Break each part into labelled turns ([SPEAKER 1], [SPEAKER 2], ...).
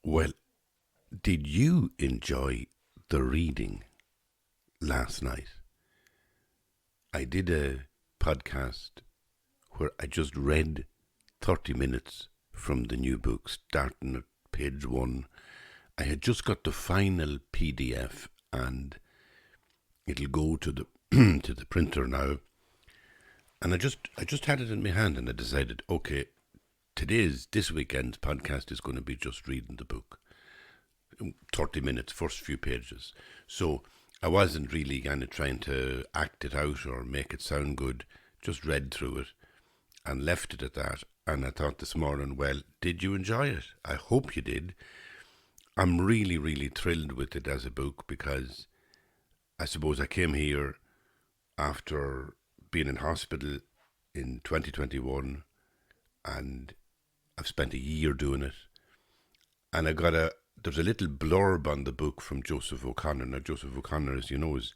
[SPEAKER 1] Well, did you enjoy the reading last night? I did a podcast where I just read 30 minutes from the new book, starting at page one. I had just got the final PDF and it'll go to the to the printer now. And I just had it in my hand and I decided, okay, this weekend's podcast is going to be just reading the book. 30 minutes, first few pages. So I wasn't really kind of trying to act it out or make it sound good. Just read through it and left it at that. And I thought this morning, well, did you enjoy it? I hope you did. I'm really, really thrilled with it as a book because I suppose I came here after being in hospital in 2021 and I've spent a year doing it. And there's a little blurb on the book from Joseph O'Connor. Now, Joseph O'Connor, as you know, is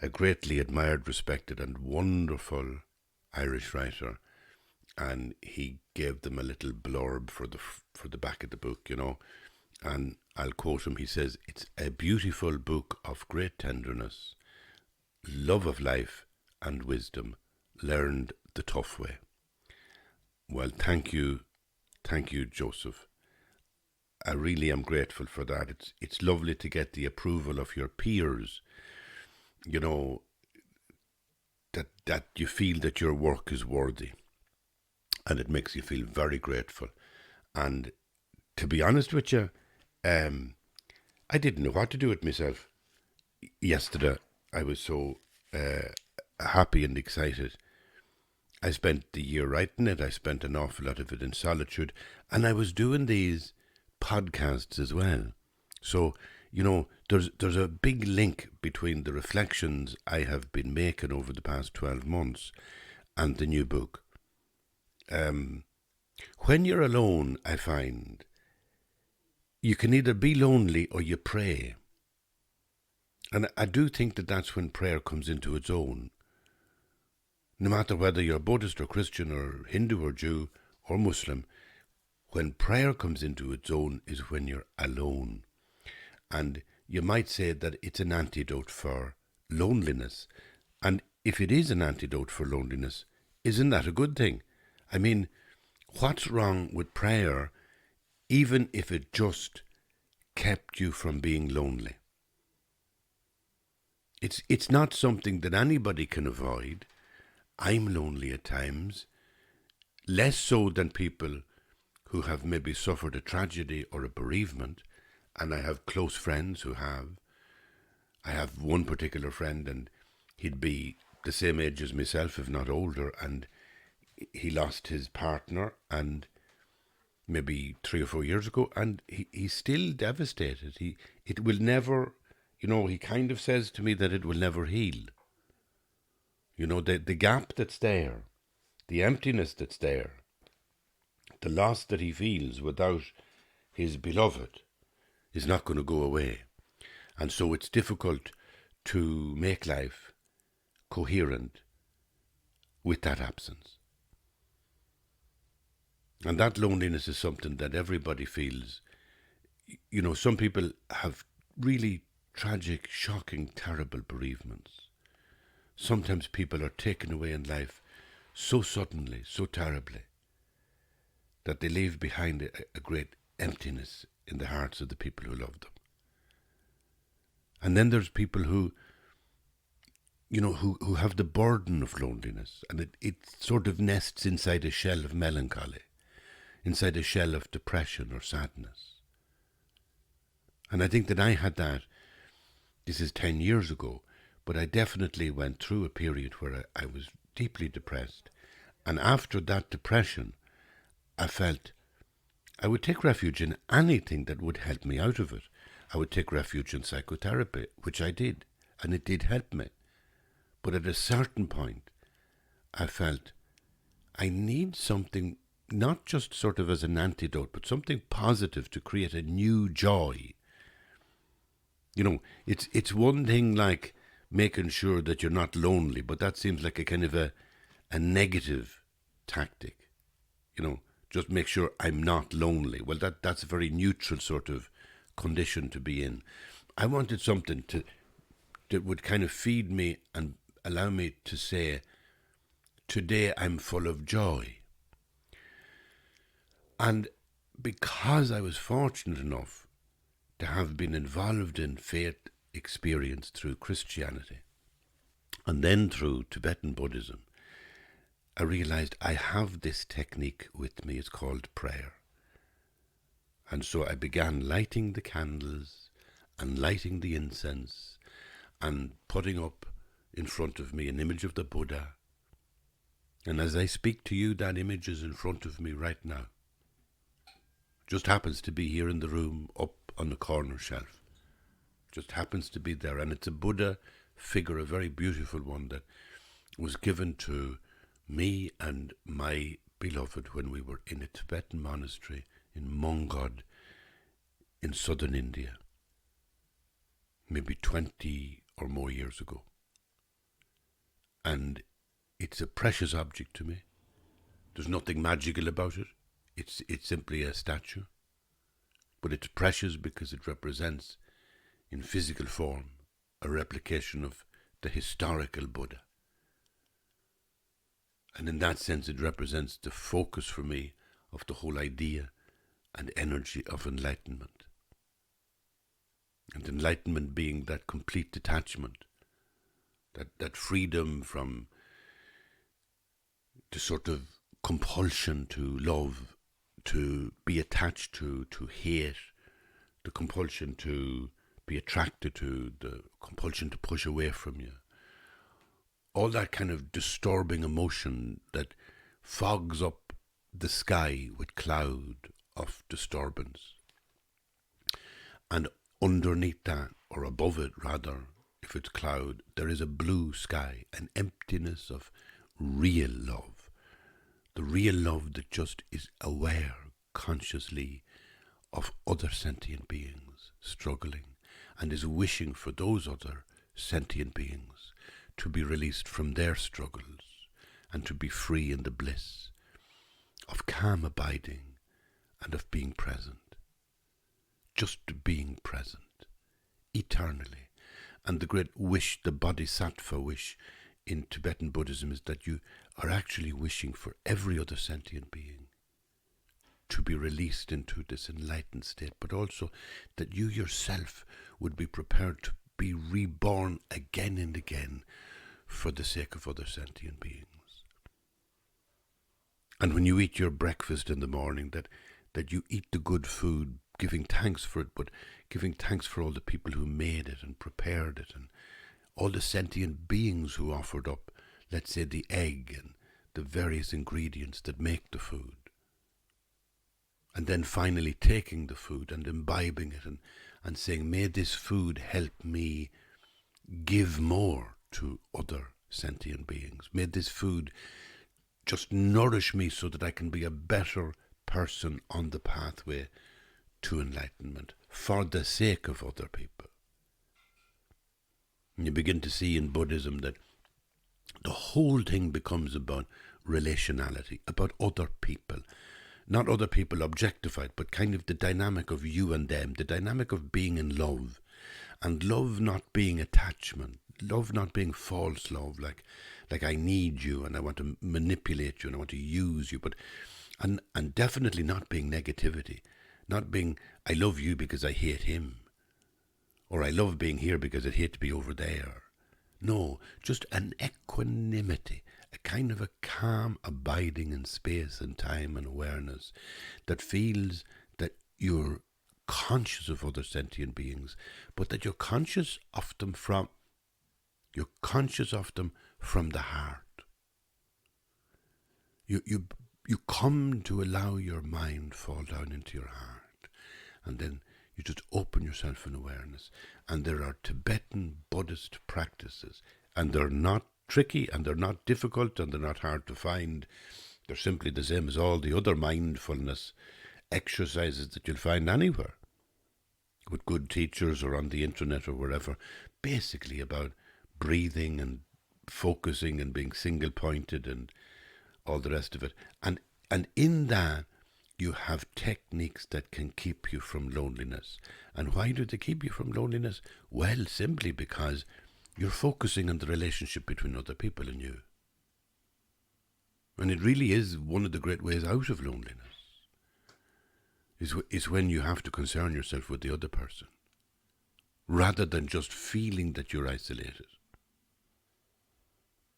[SPEAKER 1] a greatly admired, respected, and wonderful Irish writer. And he gave them a little blurb for the back of the book, And I'll quote him. He says, "It's a beautiful book of great tenderness, love of life, and wisdom, learned the tough way." Well, thank you, Joseph. I really am grateful for that. It's lovely to get the approval of your peers, that you feel that your work is worthy. And it makes you feel very grateful. And to be honest with you, I didn't know what to do with myself. Yesterday, I was so happy and excited. I spent the year writing it. I spent an awful lot of it in solitude. And I was doing these podcasts as well. So, there's a big link between the reflections I have been making over the past 12 months and the new book. When you're alone, I find you can either be lonely or you pray. And I do think that that's when prayer comes into its own. No matter whether you're Buddhist or Christian or Hindu or Jew or Muslim, when prayer comes into its own is when you're alone. And you might say that it's an antidote for loneliness. And if it is an antidote for loneliness, isn't that a good thing? I mean, what's wrong with prayer, even if it just kept you from being lonely? It's not something that anybody can avoid. I'm lonely at times, less so than people who have maybe suffered a tragedy or a bereavement, and I have close friends who have. I have one particular friend, and he'd be the same age as myself, if not older, and he lost his partner, and maybe 3 or 4 years ago, and he's still devastated. It will never, he kind of says to me that it will never heal. The gap that's there, the emptiness that's there, the loss that he feels without his beloved is not going to go away. And so it's difficult to make life coherent with that absence. And that loneliness is something that everybody feels. Some people have really tragic, shocking, terrible bereavements. Sometimes people are taken away in life so suddenly, so terribly, that they leave behind a great emptiness in the hearts of the people who love them. And then there's people who have the burden of loneliness, and it sort of nests inside a shell of melancholy, inside a shell of depression or sadness. And I think that I had that, this is 10 years ago, but I definitely went through a period where I was deeply depressed. And after that depression, I felt I would take refuge in anything that would help me out of it. I would take refuge in psychotherapy, which I did, and it did help me. But at a certain point, I felt I need something, not just sort of as an antidote, but something positive to create a new joy. It's one thing like making sure that you're not lonely, but that seems like a kind of a negative tactic. Just make sure I'm not lonely. Well, that's a very neutral sort of condition to be in. I wanted something that would kind of feed me and allow me to say, today I'm full of joy. And because I was fortunate enough to have been involved in faith experience through Christianity and then through Tibetan Buddhism, I realized I have this technique with me. It's called prayer. And so I began lighting the candles and lighting the incense and putting up in front of me an image of the Buddha. And as I speak to you, that image is in front of me right now. Just happens to be here in the room, up on the corner shelf. Just happens to be there. And it's a Buddha figure, a very beautiful one that was given to me and my beloved when we were in a Tibetan monastery in Mongod in southern India, maybe 20 or more years ago. And it's a precious object to me. There's nothing magical about it. It's simply a statue. But it's precious because it represents, in physical form, a replication of the historical Buddha. And in that sense, it represents the focus for me of the whole idea and energy of enlightenment. And enlightenment being that complete detachment, that freedom from the sort of compulsion to love, to be attached to hate, the compulsion to be attracted to, the compulsion to push away from you. All that kind of disturbing emotion that fogs up the sky with cloud of disturbance. And underneath that, or above it rather, if it's cloud, there is a blue sky, an emptiness of real love. The real love that just is aware consciously of other sentient beings struggling and is wishing for those other sentient beings to be released from their struggles and to be free in the bliss of calm abiding and of being present. Just being present eternally. And the great wish, the bodhisattva wish in Tibetan Buddhism, is that you are actually wishing for every other sentient being to be released into this enlightened state, but also that you yourself would be prepared to be reborn again and again for the sake of other sentient beings. And when you eat your breakfast in the morning, that you eat the good food, giving thanks for it, but giving thanks for all the people who made it and prepared it, and all the sentient beings who offered up, let's say, the egg and the various ingredients that make the food. And then finally taking the food and imbibing it and saying, may this food help me give more to other sentient beings. May this food just nourish me so that I can be a better person on the pathway to enlightenment for the sake of other people. And you begin to see in Buddhism that the whole thing becomes about relationality, about other people. Not other people objectified, but kind of the dynamic of you and them, the dynamic of being in love. And love not being attachment, love not being false love, like I need you and I want to manipulate you and I want to use you, but and definitely not being negativity, not being I love you because I hate him, or I love being here because I hate to be over there. No, just an equanimity, a kind of a calm abiding in space and time and awareness that feels that you're conscious of other sentient beings, but that you're conscious of them from the heart. You come to allow your mind fall down into your heart, and then you just open yourself in awareness. And there are Tibetan Buddhist practices, and they're not tricky, and they're not difficult, and they're not hard to find. They're simply the same as all the other mindfulness exercises that you'll find anywhere, with good teachers or on the internet or wherever, basically about breathing and focusing and being single-pointed and all the rest of it. And in that, you have techniques that can keep you from loneliness. And why do they keep you from loneliness? Well, simply because you're focusing on the relationship between other people and you. And it really is one of the great ways out of loneliness, is when you have to concern yourself with the other person, rather than just feeling that you're isolated.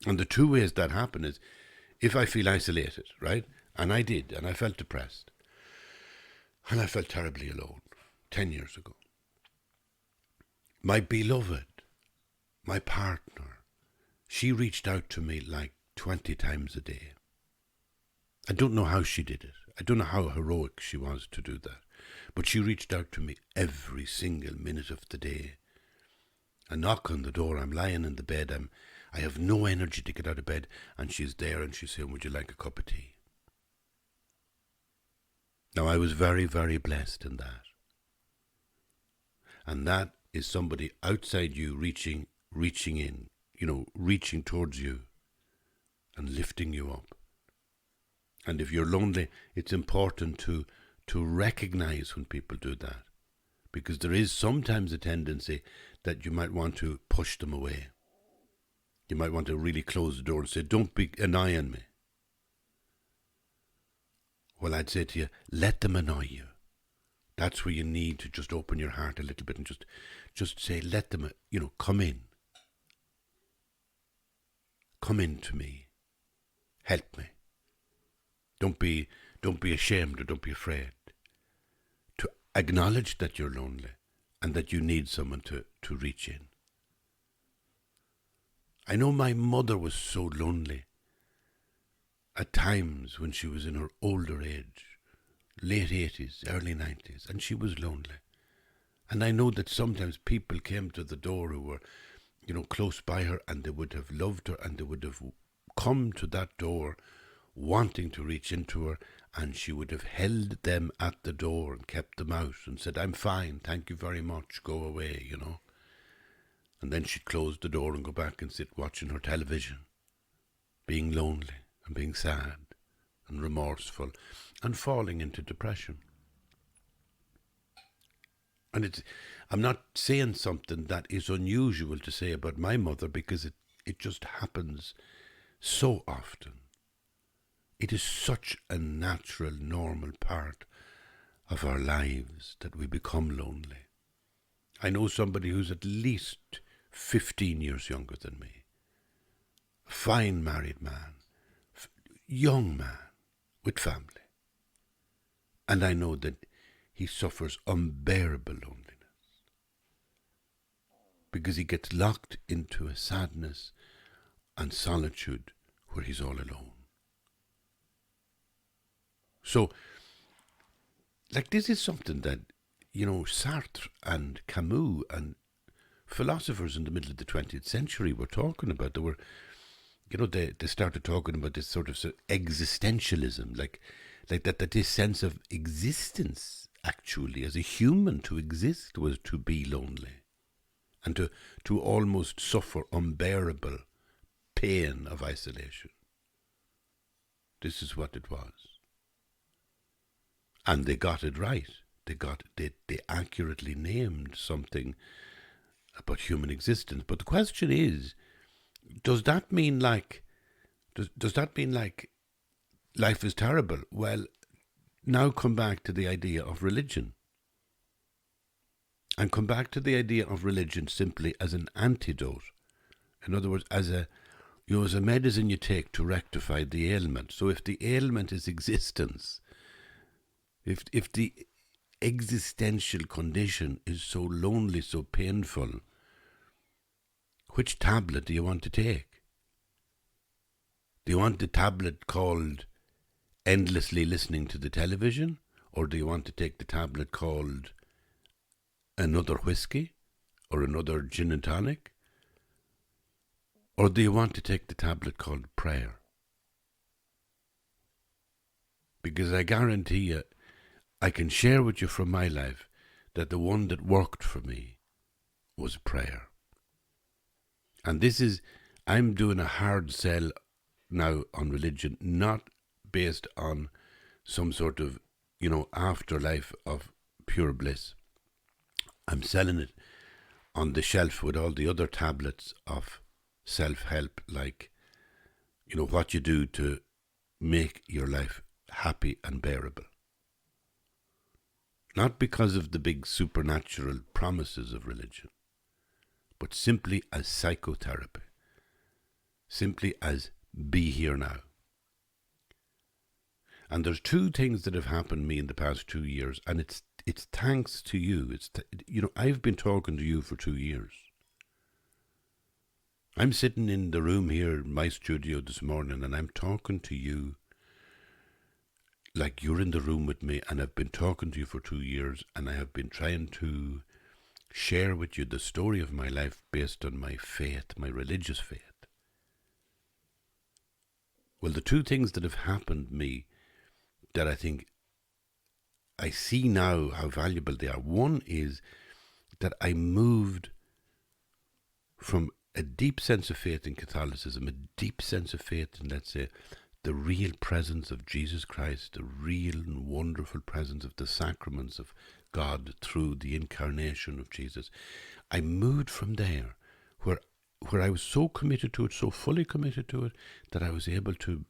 [SPEAKER 1] And the two ways that happen is, if I feel isolated, right? And I did, and I felt depressed. And I felt terribly alone 10 years ago. My beloved, my partner, she reached out to me like 20 times a day. I don't know how she did it. I don't know how heroic she was to do that. But she reached out to me every single minute of the day. A knock on the door, I'm lying in the bed, I have no energy to get out of bed, and she's there and she's saying, would you like a cup of tea? Now, I was very, very blessed in that. And that is somebody outside you reaching in, reaching towards you and lifting you up. And if you're lonely, it's important to recognize when people do that, because there is sometimes a tendency that you might want to push them away. You might want to really close the door and say, don't be annoying me. Well, I'd say to you, let them annoy you. That's where you need to just open your heart a little bit and just say, let them, come in. Come in to me. Help me. Don't be ashamed or don't be afraid. To acknowledge that you're lonely and that you need someone to reach in. I know my mother was so lonely at times when she was in her older age, late 80s, early 90s, and she was lonely. And I know that sometimes people came to the door who were, close by her, and they would have loved her, and they would have come to that door wanting to reach into her, and she would have held them at the door and kept them out and said, I'm fine, thank you very much, go away, And then she'd close the door and go back and sit watching her television, being lonely and being sad and remorseful and falling into depression. And I'm not saying something that is unusual to say about my mother, because it just happens so often. It is such a natural, normal part of our lives that we become lonely. I know somebody who's at least 15 years younger than me. A fine married man, young man with family. And I know that he suffers unbearable loneliness because he gets locked into a sadness and solitude where he's all alone. So, this is something that, Sartre and Camus and philosophers in the middle of the 20th century were talking about. They were, they started talking about this sort of existentialism, like that this sense of existence, actually, as a human, to exist was to be lonely and to almost suffer unbearable pain of isolation. This is what it was. And they got it right. They accurately named something about human existence. But the question is, does that mean life is terrible? Well, now come back to the idea of religion. And come back to the idea of religion simply as an antidote. In other words, as a medicine you take to rectify the ailment. So if the ailment is existence, if the existential condition is so lonely, so painful, which tablet do you want to take? Do you want the tablet called endlessly listening to the television? Or do you want to take the tablet called another whiskey? Or another gin and tonic? Or do you want to take the tablet called prayer? Because I guarantee you, I can share with you from my life that the one that worked for me was prayer. And I'm doing a hard sell now on religion, not based on some sort of afterlife of pure bliss. I'm selling it on the shelf with all the other tablets of self-help, like, what you do to make your life happy and bearable. Not because of the big supernatural promises of religion, but simply as psychotherapy, simply as be here now. And there's two things that have happened to me in the past 2 years, and it's thanks to you. I've been talking to you for 2 years. I'm sitting in the room here in my studio this morning, and I'm talking to you like you're in the room with me, and I've been talking to you for 2 years, and I have been trying to share with you the story of my life based on my faith, my religious faith. Well, the two things that have happened to me that I think I see now how valuable they are. One is that I moved from a deep sense of faith in Catholicism, a deep sense of faith in, let's say, the real presence of Jesus Christ, the real and wonderful presence of the sacraments of God through the incarnation of Jesus. I moved from there, where I was so committed to it, so fully committed to it, that I was able to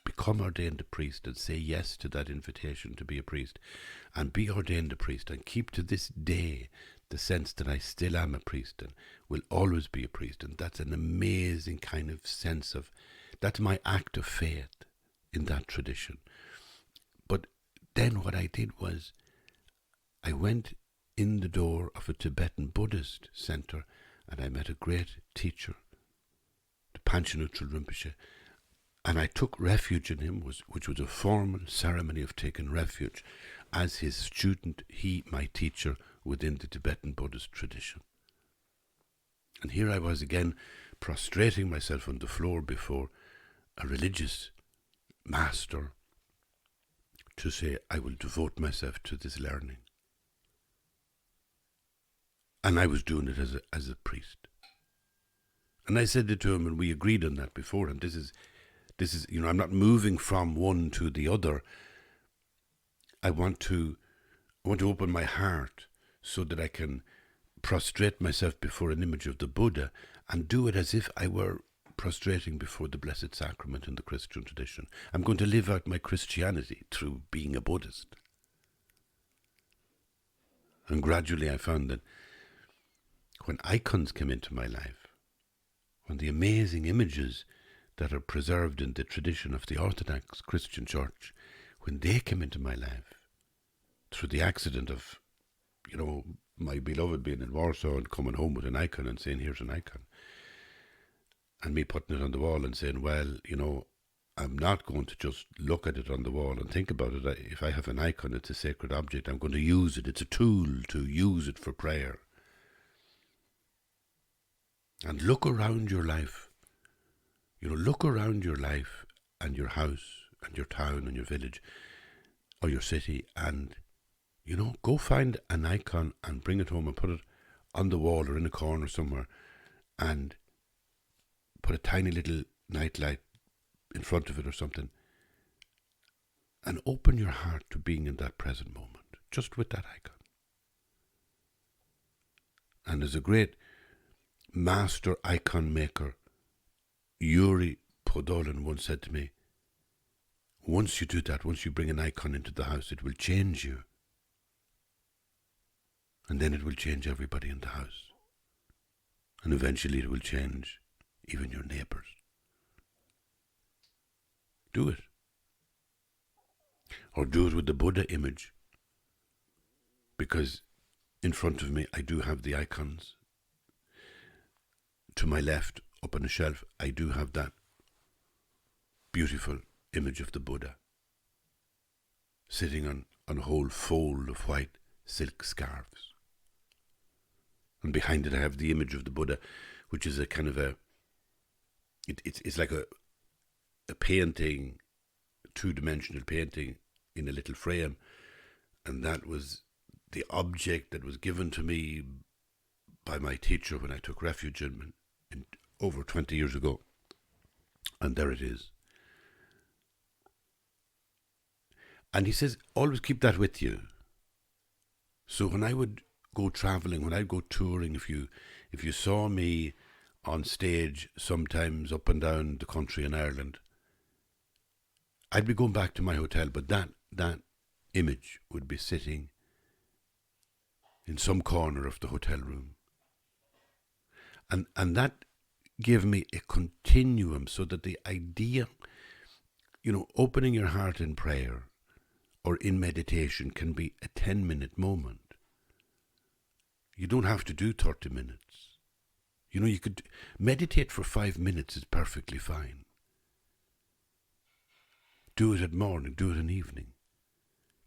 [SPEAKER 1] become ordained a priest and say yes to that invitation to be a priest and be ordained a priest, and keep to this day the sense that I still am a priest and will always be a priest. And that's an amazing kind of sense of, that's my act of faith in that tradition. But then what I did was I went in the door of a Tibetan Buddhist center, and I met a great teacher, the Panchen Losang Rinpoche, and I took refuge in him, which was a formal ceremony of taking refuge as his student, he, my teacher, within the Tibetan Buddhist tradition. And here I was again, prostrating myself on the floor before a religious master to say, I will devote myself to this learning. And I was doing it as a priest. And I said it to him, and we agreed on that before, and this is, I'm not moving from one to the other. I want to open my heart so that I can prostrate myself before an image of the Buddha and do it as if I were prostrating before the Blessed Sacrament in the Christian tradition. I'm going to live out my Christianity through being a Buddhist. And gradually I found that when icons came into my life, when the amazing images that are preserved in the tradition of the Orthodox Christian Church, when they came into my life, through the accident of, my beloved being in Warsaw and coming home with an icon and saying, here's an icon, and me putting it on the wall and saying, well, I'm not going to just look at it on the wall and think about it. If I have an icon, it's a sacred object. I'm going to use it. It's a tool to use it for prayer. And look around your life. Look around your life and your house and your town and your village or your city, and, go find an icon and bring it home and put it on the wall or in a corner somewhere, and put a tiny little nightlight in front of it or something, and open your heart to being in that present moment, just with that icon. And there's a great master icon maker, Yuri Podolin, once said to me, once you do that, once you bring an icon into the house, it will change you. And then it will change everybody in the house. And eventually it will change even your neighbours. Do it. Or do it with the Buddha image. Because in front of me I do have the icons. To my left, up on a shelf, I do have that beautiful image of the Buddha sitting on a whole fold of white silk scarves. And behind it I have the image of the Buddha, which is a kind of it's like a painting, two-dimensional painting in a little frame. And that was the object that was given to me by my teacher when I took refuge in over 20 years ago. And there it is. And he says, always keep that with you. So when I would go travelling, when I'd go touring, if you saw me on stage sometimes up and down the country in Ireland, I'd be going back to my hotel, but that image would be sitting in some corner of the hotel room. And that gave me a continuum, so that the idea, opening your heart in prayer or in meditation can be a 10-minute moment. You don't have to do 30 minutes. You could meditate for 5 minutes is perfectly fine. Do it at morning, do it in evening.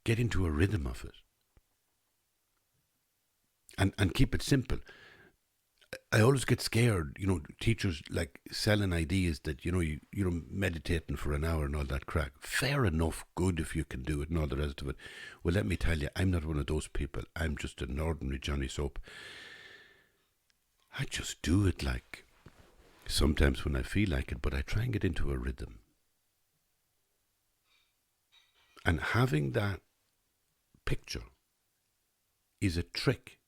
[SPEAKER 1] Get into a rhythm of it. And keep it simple. I always get scared, teachers like selling ideas that, you're meditating for an hour and all that crack. Fair enough, good if you can do it and all the rest of it. Well, let me tell you, I'm not one of those people. I'm just an ordinary Johnny Soap. I just do it like sometimes when I feel like it, but I try and get into a rhythm. And having that picture is a trick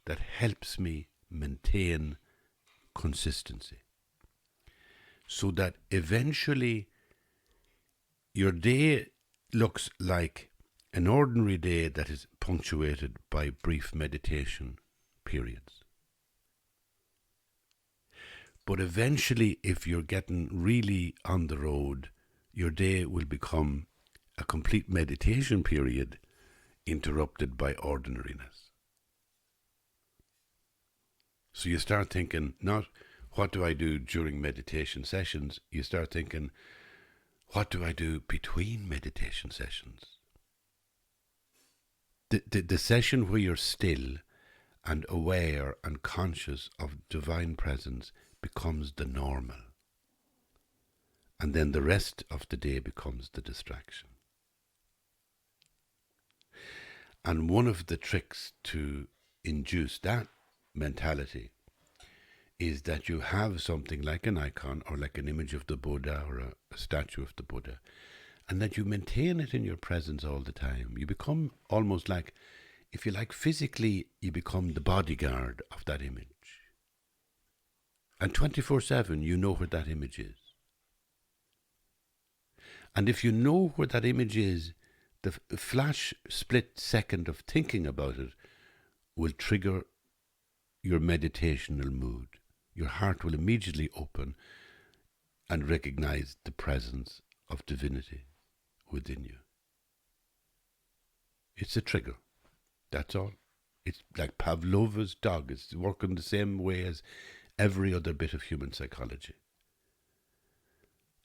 [SPEAKER 1] that helps me maintain consistency, so that eventually your day looks like an ordinary day that is punctuated by brief meditation periods. But eventually, if you're getting really on the road, your day will become a complete meditation period interrupted by ordinariness. So you start thinking, not what do I do during meditation sessions? You start thinking, what do I do between meditation sessions? The session where you're still and aware and conscious of divine presence becomes the normal. And then the rest of the day becomes the distraction. And one of the tricks to induce that mentality is that you have something like an icon or like an image of the Buddha or a statue of the Buddha, and that you maintain it in your presence all the time. You become almost like, if you like, physically, you become the bodyguard of that image. And 24/7, you know where that image is. And if you know where that image is, the flash split second of thinking about it will trigger your meditational mood. Your heart will immediately open and recognize the presence of divinity within you. It's a trigger. That's all. It's like Pavlova's dog. It's working the same way as every other bit of human psychology.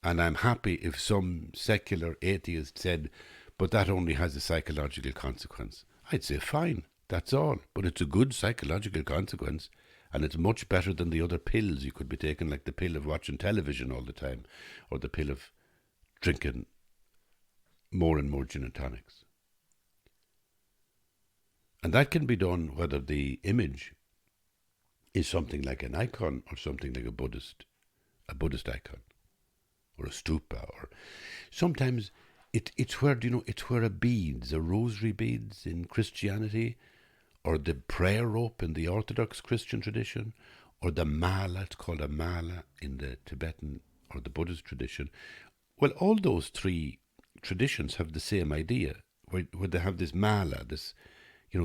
[SPEAKER 1] And I'm happy if some secular atheist said, but that only has a psychological consequence. I'd say, fine, that's all. But it's a good psychological consequence. And it's much better than the other pills you could be taking, like the pill of watching television all the time, or the pill of drinking more and more gin and tonics. And that can be done whether the image is something like an icon or something like a Buddhist icon, or a stupa, or sometimes it's where, it's where a rosary beads in Christianity, or the prayer rope in the Orthodox Christian tradition, or the mala, it's called a mala in the Tibetan or the Buddhist tradition. Well, all those three traditions have the same idea, where they have this mala, this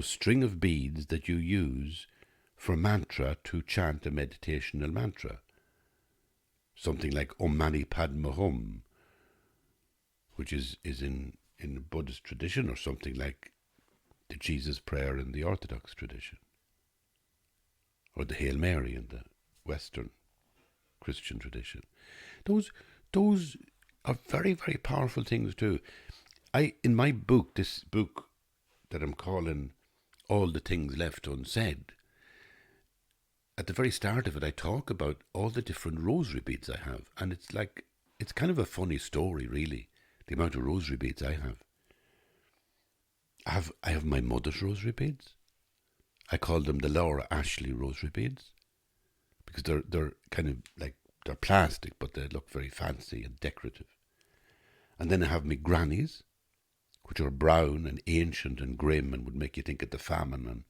[SPEAKER 1] string of beads that you use for mantra to chant a meditational mantra. Something like Om Mani Padme Hum, which is in the Buddhist tradition, or something like the Jesus prayer in the Orthodox tradition, or the Hail Mary in the Western Christian tradition. Those are very, very powerful things too. In my book, this book that I'm calling All the Things Left Unsaid, at the very start of it, I talk about all the different rosary beads I have, and it's kind of a funny story, really, the amount of rosary beads I have. I have my mother's rosary beads. I call them the Laura Ashley rosary beads, because they're kind of like, they're plastic, but they look very fancy and decorative. And then I have my granny's, which are brown and ancient and grim and would make you think of the famine. And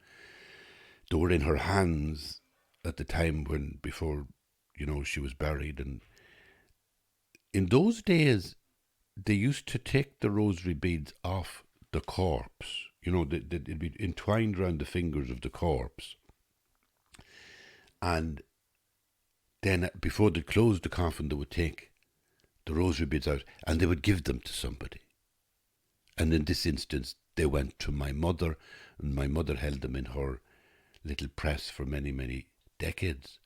[SPEAKER 1] they were in her hands at the time before, she was buried. And in those days, they used to take the rosary beads off the corpse. It'd be entwined around the fingers of the corpse. And then before they closed the coffin, they would take the rosary beads out and they would give them to somebody. And in this instance, they went to my mother, and my mother held them in her little press for many, many decades.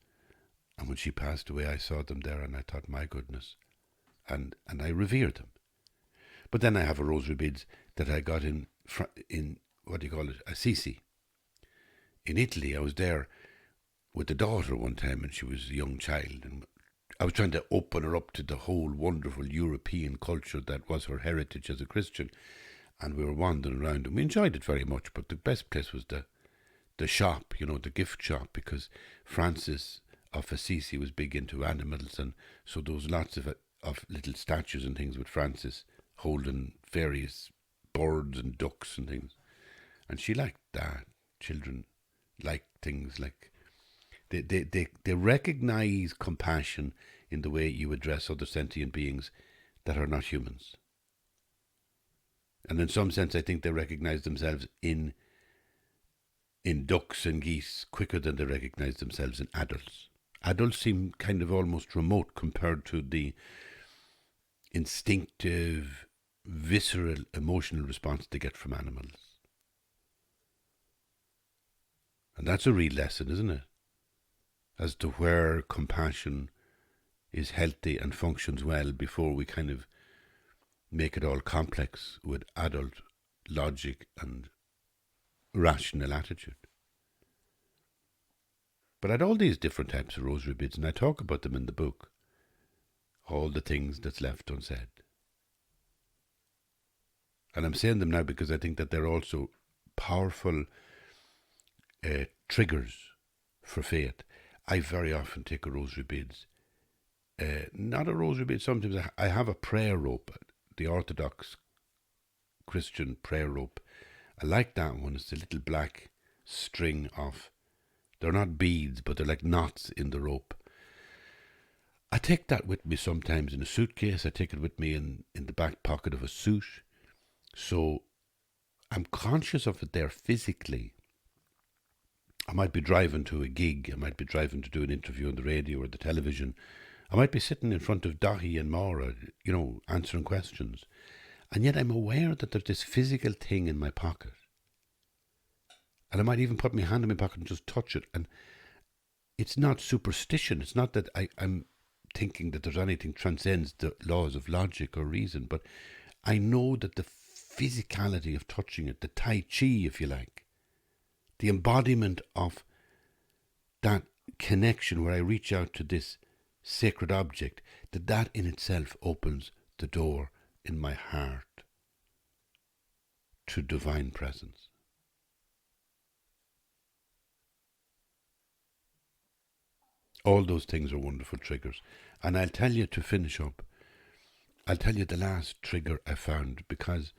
[SPEAKER 1] And when she passed away, I saw them there and I thought, my goodness. And I revered them. But then I have a rosary beads that I got in what do you call it, Assisi. In Italy, I was there with the daughter one time, and she was a young child, and I was trying to open her up to the whole wonderful European culture that was her heritage as a Christian. And we were wandering around, and we enjoyed it very much. But the best place was the shop, the gift shop, because Francis of Assisi was big into animals, and so there was lots of little statues and things with Francis holding various birds and ducks and things. And she liked that. Children like things like they recognize compassion in the way you address other sentient beings that are not humans. And in some sense, I think they recognize themselves in ducks and geese quicker than they recognize themselves in adults. Adults seem kind of almost remote compared to the instinctive, visceral, emotional response they get from animals. And that's a real lesson, isn't it? As to where compassion is healthy and functions well before we kind of make it all complex with adult logic and rational attitude. But I had all these different types of rosary beads, and I talk about them in the book. All the things that's left unsaid. And I'm saying them now because I think that they're also powerful triggers for faith. I very often take a rosary beads. Not a rosary bead, sometimes I have a prayer rope, the Orthodox Christian prayer rope. I like that one. It's a little black string of, they're not beads, but they're like knots in the rope. I take that with me sometimes in a suitcase. I take it with me in the back pocket of a suit. So I'm conscious of it there physically. I might be driving to a gig. I might be driving to do an interview on the radio or the television. I might be sitting in front of Dahi and Maura, answering questions. And yet I'm aware that there's this physical thing in my pocket. And I might even put my hand in my pocket and just touch it. And it's not superstition. It's not that I'm thinking that there's anything transcends the laws of logic or reason. But I know that the physicality of touching it, the Tai Chi, if you like, the embodiment of that connection where I reach out to this sacred object, that in itself opens the door in my heart to divine presence. All those things are wonderful triggers. And I'll tell you, to finish up, I'll tell you the last trigger I found, because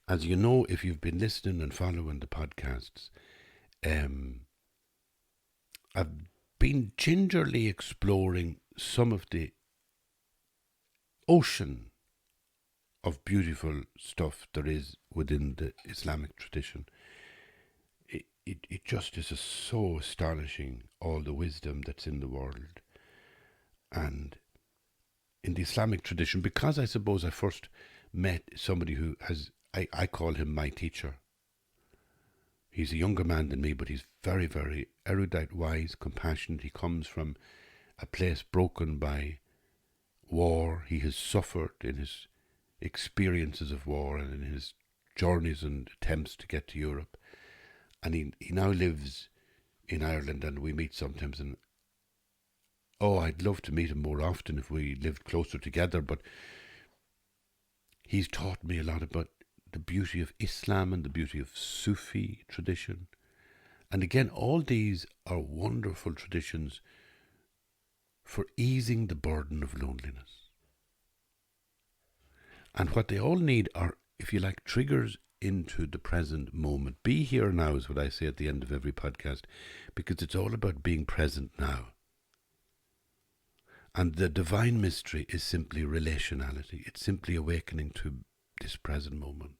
[SPEAKER 1] as you know, if you've been listening and following the podcasts, I've been gingerly exploring some of the ocean of beautiful stuff there is within the Islamic tradition. It just is so astonishing, all the wisdom that's in the world. And in the Islamic tradition, because I suppose I first met somebody who I call him my teacher. He's a younger man than me, but he's very, very erudite, wise, compassionate. He comes from a place broken by war. He has suffered in his experiences of war and in his journeys and attempts to get to Europe. And he now lives in Ireland, and we meet sometimes. And I'd love to meet him more often if we lived closer together. But he's taught me a lot about the beauty of Islam and the beauty of Sufi tradition. And again, all these are wonderful traditions for easing the burden of loneliness. And what they all need are, if you like, triggers into the present moment. Be here now is what I say at the end of every podcast, because it's all about being present now. And the divine mystery is simply relationality. It's simply awakening to this present moment.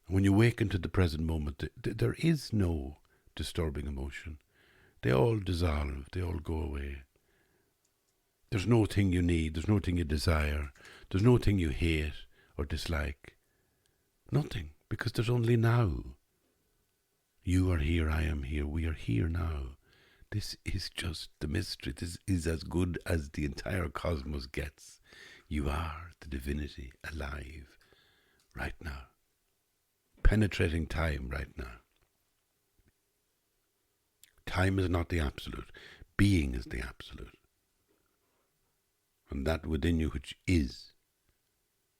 [SPEAKER 1] When you awaken to the present moment, there is no disturbing emotion. They all dissolve. They all go away. There's no thing you need. There's no thing you desire. There's no thing you hate or dislike. Nothing, because there's only now. You are here. I am here. We are here now. This is just the mystery. This is as good as the entire cosmos gets. You are the divinity alive right now. Penetrating time right now. Time is not the absolute. Being is the absolute. And that within you which is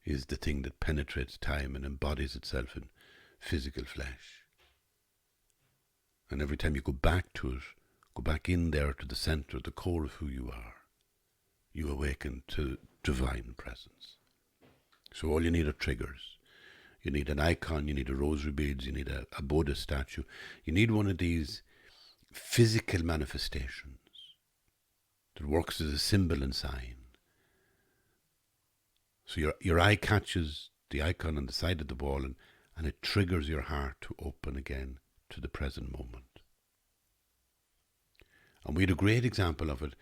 [SPEAKER 1] the thing that penetrates time and embodies itself in physical flesh. And every time you go back to it, go back in there to the center, the core of who you are, you awaken to divine presence. So all you need are triggers. You need an icon, you need a rosary beads, you need a Buddhist statue. You need one of these physical manifestations that works as a symbol and sign. So your eye catches the icon on the side of the wall and it triggers your heart to open again to the present moment. And we had a great example of it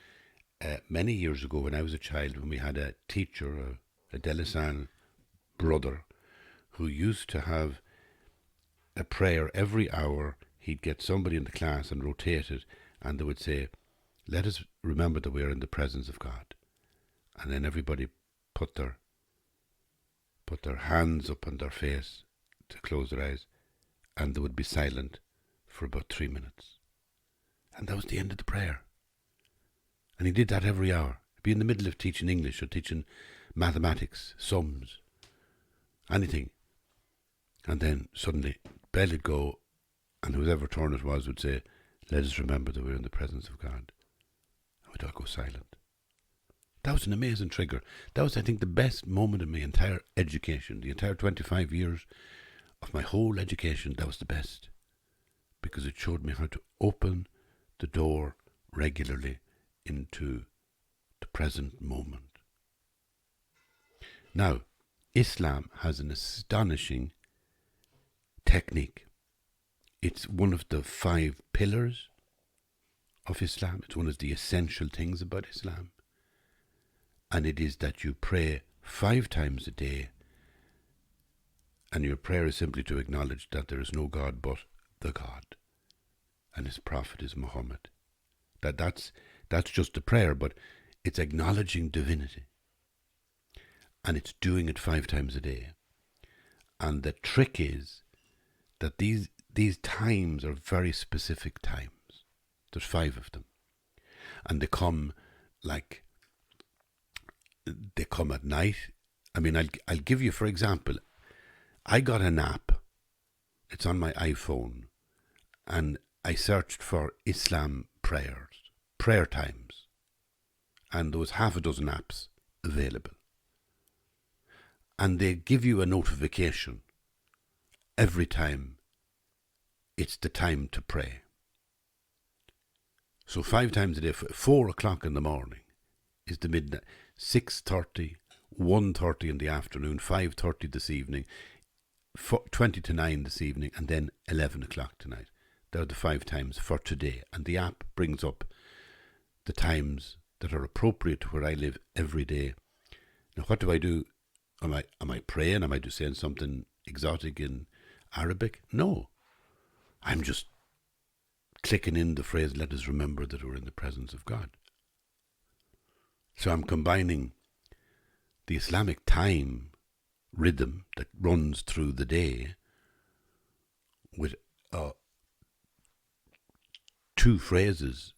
[SPEAKER 1] many years ago when I was a child, when we had a teacher, a De La Salle brother, who used to have a prayer every hour. He'd get somebody in the class and rotate it, and they would say, "Let us remember that we are in the presence of God." And then everybody put their hands up on their face to close their eyes, and they would be silent for about 3 minutes. And that was the end of the prayer. And he did that every hour. He'd be in the middle of teaching English or teaching mathematics, sums, anything. And then suddenly, bell would go, and whoever turn it was would say, "Let us remember that we're in the presence of God." And we'd all go silent. That was an amazing trigger. That was, I think, the best moment in my entire education. The entire 25 years of my whole education, that was the best. Because it showed me how to open the door regularly into the present moment. Now, Islam has an astonishing technique. It's one of the 5 pillars of Islam. It's one of the essential things about Islam. And it is that you pray 5 times a day. And your prayer is simply to acknowledge that there is no God but the God. And his prophet is Muhammad. That's just a prayer, but it's acknowledging divinity. And it's doing it 5 times a day. And the trick is that these times are very specific times. There's 5 of them. And they come at night. I mean, I'll give you, for example, I got an app. It's on my iPhone. And I searched for Islam prayer times. And there was half a dozen apps available. And they give you a notification every time it's the time to pray. So 5 times a day, 4 o'clock in the morning is the midnight, 6:30, 1:30 in the afternoon, 5:30 this evening, 20 to 9 this evening, and then 11 o'clock tonight. They're the 5 times for today. And the app brings up the times that are appropriate to where I live every day. Now, what do I do? Am I praying? Am I just saying something exotic in Arabic? No. I'm just clicking in the phrase, "Let us remember that we're in the presence of God." So I'm combining the Islamic time rhythm that runs through the day with 2 phrases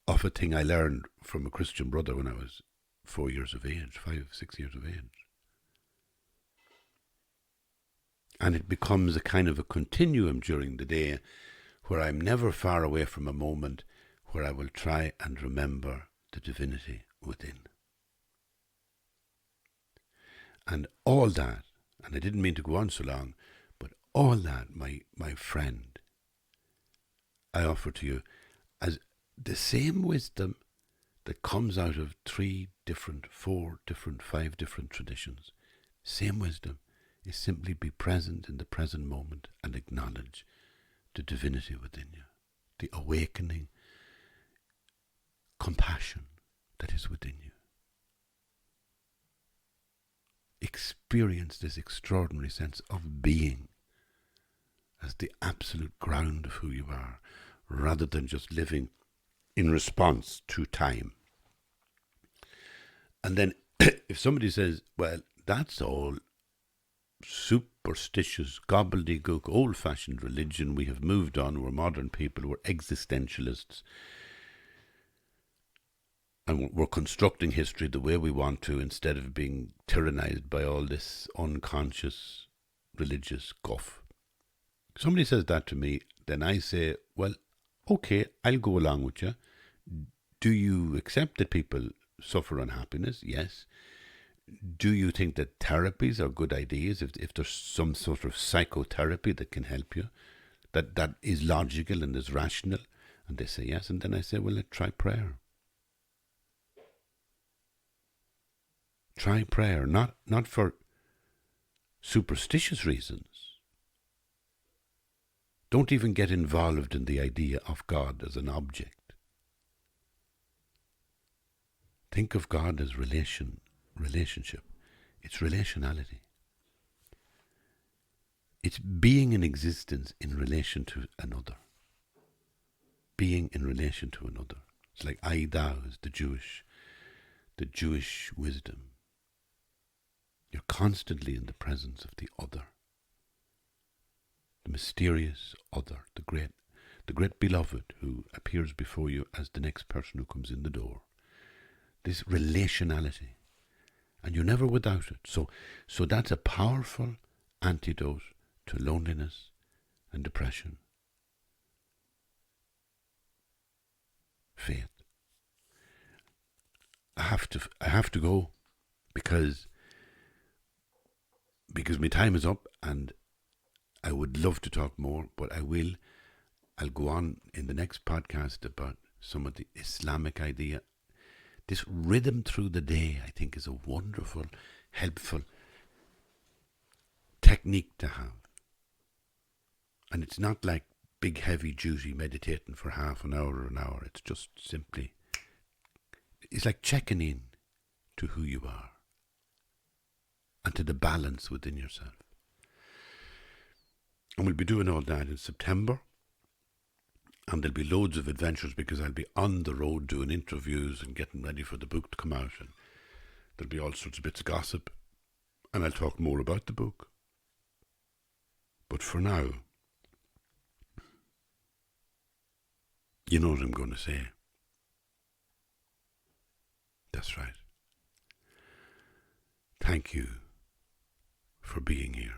[SPEAKER 1] of a thing I learned from a Christian brother when I was 4 years of age, 5, 6 years of age. And it becomes a kind of a continuum during the day where I'm never far away from a moment where I will try and remember the divinity within. And all that, and I didn't mean to go on so long, but all that, my friend, I offer to you as the same wisdom that comes out of 3 different, 4 different, 5 different traditions. Same wisdom is simply be present in the present moment and acknowledge the divinity within you, the awakening compassion that is within you. Experience this extraordinary sense of being as the absolute ground of who you are, rather than just living in response to time. And then if somebody says, well, that's all superstitious, gobbledygook, old-fashioned religion, we have moved on, we're modern people, we're existentialists, and we're constructing history the way we want to instead of being tyrannized by all this unconscious religious guff. Somebody says that to me, then I say, well, okay, I'll go along with you. Do you accept that people suffer unhappiness? Yes. Do you think that therapies are good ideas? If there's some sort of psychotherapy that can help you, that is logical and is rational? And they say yes. And then I say, well, let's try prayer. Try prayer, not for superstitious reasons. Don't even get involved in the idea of God as an object. Think of God as relationship. It's relationality. It's being in existence in relation to another. Being in relation to another. It's like I, thou is the Jewish wisdom. You're constantly in the presence of the other. The mysterious other, the great beloved who appears before you as the next person who comes in the door. This relationality. And you're never without it. So that's a powerful antidote to loneliness and depression. Faith. I have to go because my time is up, and I would love to talk more, but I'll go on in the next podcast about some of the Islamic idea. This rhythm through the day, I think, is a wonderful, helpful technique to have. And it's not like big, heavy duty meditating for half an hour or an hour. It's just simply, it's like checking in to who you are and to the balance within yourself. And we'll be doing all that in September. And there'll be loads of adventures because I'll be on the road doing interviews and getting ready for the book to come out. And there'll be all sorts of bits of gossip. And I'll talk more about the book. But for now, you know what I'm going to say. That's right. Thank you for being here.